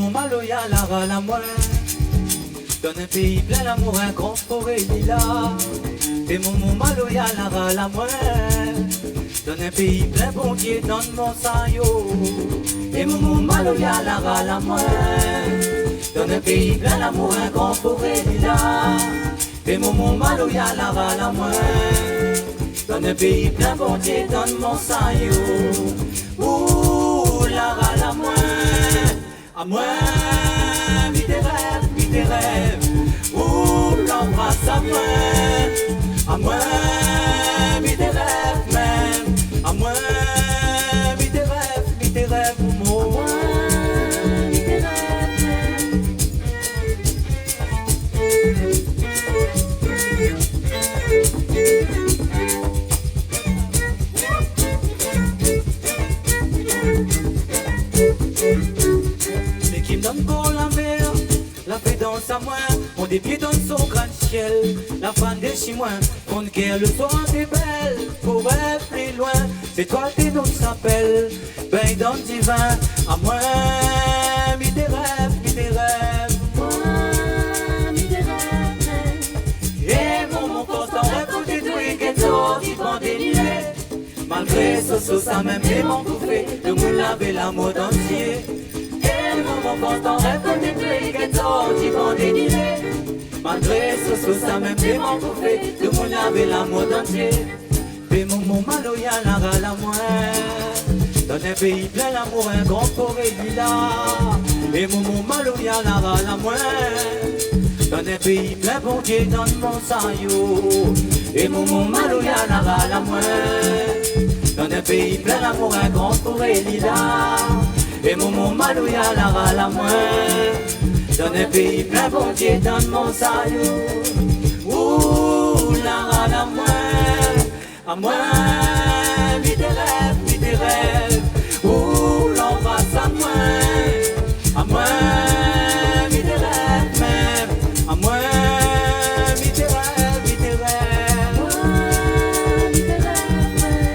mon malo y'a la râle à moi. Dans un pays plein d'amour, un grand forêt lilas. Et mon malo y'a la râle à moi. Dans un pays plein bon Dieu, donne mon saillot. Et mon malo y'a la râle à moi. Dans un pays plein d'amour, un grand forêt lilas. Et mon malo y'a la râle à moi. Dans un pays plein bon Dieu, donne mon saillot. Ouh, la râle à moi. À moi, vis tes rêves, ouh, l'embrasse à moi, vis tes rêves même, à moi, vis tes rêves, moi, vis tes rêves même. Qui me donne pour la mer, la paix dans sa main, on des pieds dans son grand ciel, la fan des chinois, on guerre le soir t'es belle, pour rêver plus loin, c'est toi tes noms s'appellent, ben dans le divin, à moi, mis tes rêves, moi, mis tes rêves, et mon constant rêve pour tes trucs et toi qui prend des nuées, malgré ce ça même des mon bouffé, de me laver la mode entier. Mon constant rêve comme des trucs et toi qui vont déniler. Malgré ce ça même des mon bouffé, de mon laver la mode entier. Et mon malo y'a la râle à moi. Dans un pays plein d'amour, un grand forêt lilas. Et mon malo y'a la râle à moi. Dans un pays plein bon Dieu, donne mon saillot. Et mon malo y'a la râle à moi. Dans un pays plein d'amour, un grand forêt lilas. Et mon malo y'a la râle à moi. Dans un pays plein bon Dieu, donne mon salut. Ouh, la râle à moi, vis tes rêves. Ouh, l'embrasse à moi, vis tes rêves même, à moi, vis tes rêves, vis tes rêves. Moi, vis tes rêves même.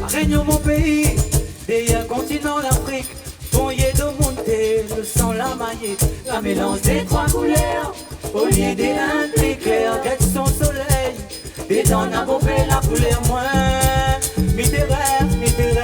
Réunion mon pays, derrière continent d'Afrique, foyer de monter, le sang la maillée, la mélange des trois couleurs, au lieu des lindes clairs, quel son soleil, des dents à bomber la couleur moins, mis tes rêves, mis tes rêves.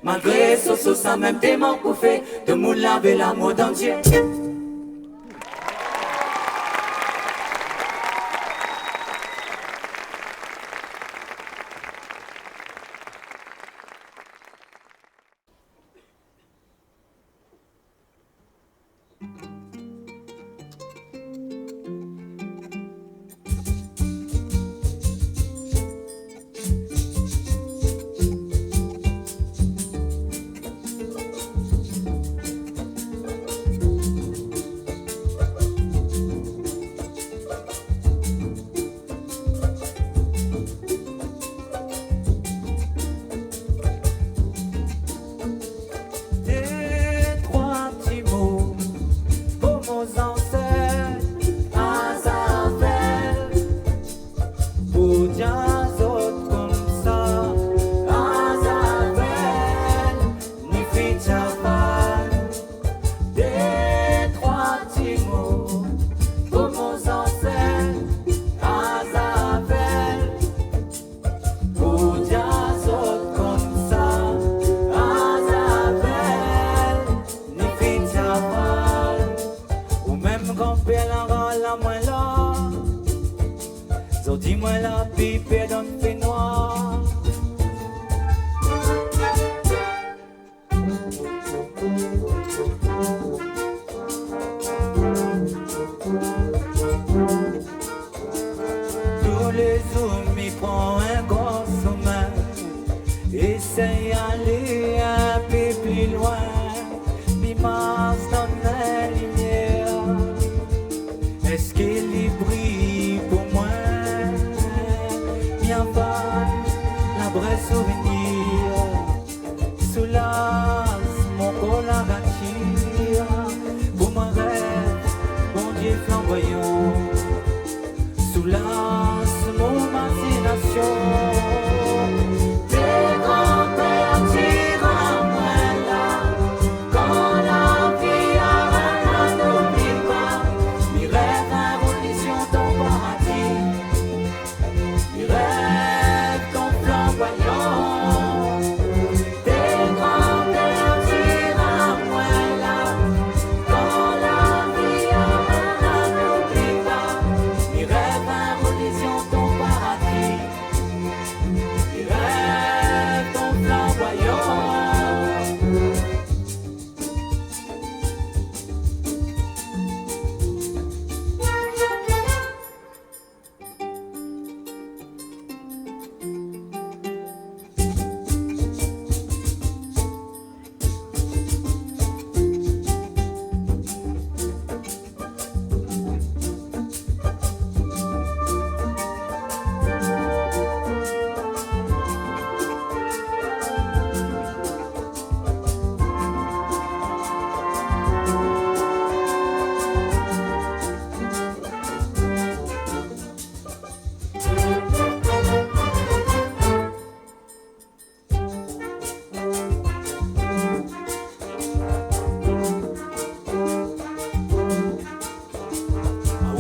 Malgré ce ça même des manques pour faire de mou laver la mode entier. dis-moi la pipe donne fait noir. Tous les jours m'y prend un gros sommeil, essaye d'aller un peu plus loin, mi Mars dans la lumière, est-ce qu'il y brille pour moi, bien va la vraie souvenir, soulage mon corps la rature, pour mon rêve, mon Dieu flamboyant, soulage mon imagination. Tes grands-pères tirent à moi là, quand la vie a un n'oublie pas, mes rêves révolution ton paradis, mes rêves ton flamboyant. Tes grands-pères tirent à moi là, quand la vie a un n'oublie pas, mes rêves révolution ton paradis, mes rêves ton flamboyant.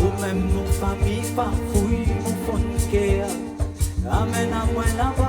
Ou même mon famille, pas fouille, mon fond de cœur, amène à moi là-bas.